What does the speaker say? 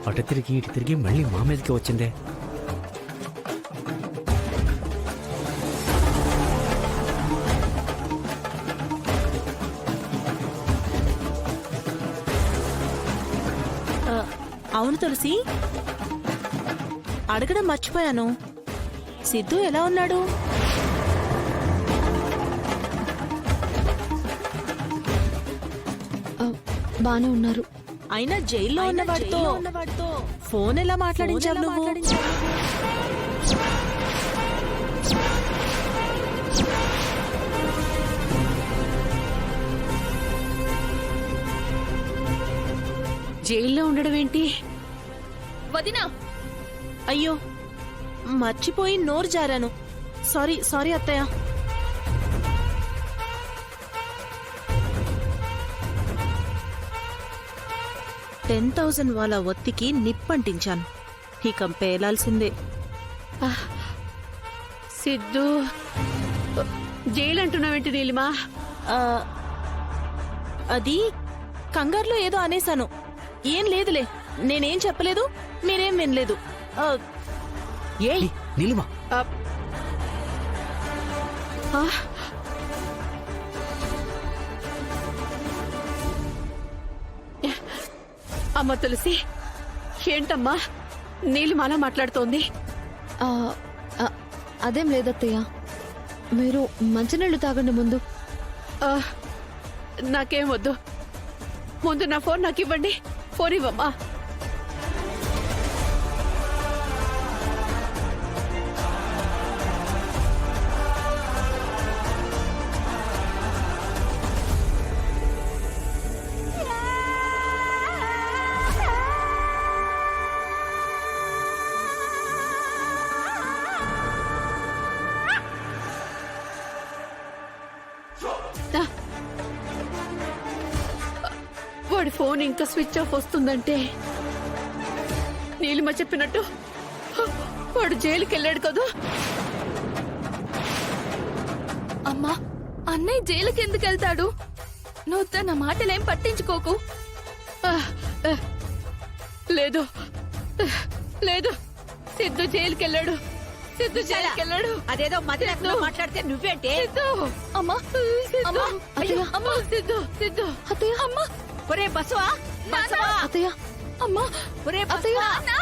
అటు తిరిగి ఇటు తిరిగి మళ్ళీ మా మీదకి వచ్చిందే. అవును తులసి, అడగడం మర్చిపోయాను. సిద్ధు ఎలా ఉన్నాడు? బానే ఉన్నారు. అయినా జైల్లో ఉన్నవాడితో ఫోన్ ఎలా మాట్లాడించావు నువ్వు? జైల్లో ఉండడం ఏంటి? వదినా, అయ్యో మర్చిపోయి నోరు జారాను. సారీ సారీ అత్తయ్య. $10,000 వాళ్ళ ఒత్తికి నిప్పంటించాను. ఇక పేలాల్సిందే. సిద్ధు, జైలు అంటున్నావేంటి నీలిమా? అది కంగారులో ఏదో అనేశాను. ఏం లేదులే, నేనేం చెప్పలేదు, మీరేం వినలేదు. ఏయ్ నీలిమా, అమ్మ తులసి, ఏంటమ్మా నీలిమ అలా మాట్లాడుతోంది? అదేం లేదత్తయ్య, మీరు మంచినీళ్ళు తాగండి ముందు. నాకేం వద్దు, ముందు నా ఫోన్ నాకు ఇవ్వండి. ఫోన్ ఇవ్వమ్మా. వాడి ఫోన్ ఇంకా స్విచ్ ఆఫ్ వస్తుందంటే నీలిమ చెప్పినట్టు వాడు జైలుకి వెళ్ళాడు కదా. అమ్మా, అన్నయ్య జైలుకి ఎందుకు వెళ్తాడు? నువ్వు తన మాటలేం పట్టించుకోకు. లేదు లేదు, సిద్ధు జైలుకి వెళ్ళాడు. సిద్ధు జైలుకి వెళ్ళాడు. అదేదో మధ్యలో మాట్లాడితే నువ్వేంటే? సిద్ధు, అమ్మా, సిద్ధు, అమ్మా, సిద్ధు, సిద్ధు, అత్తయ్య, ఒరే బసవా, బసవా, అత్తయ్య, అమ్మా, ఒరే అత్తయ్య. బసవా.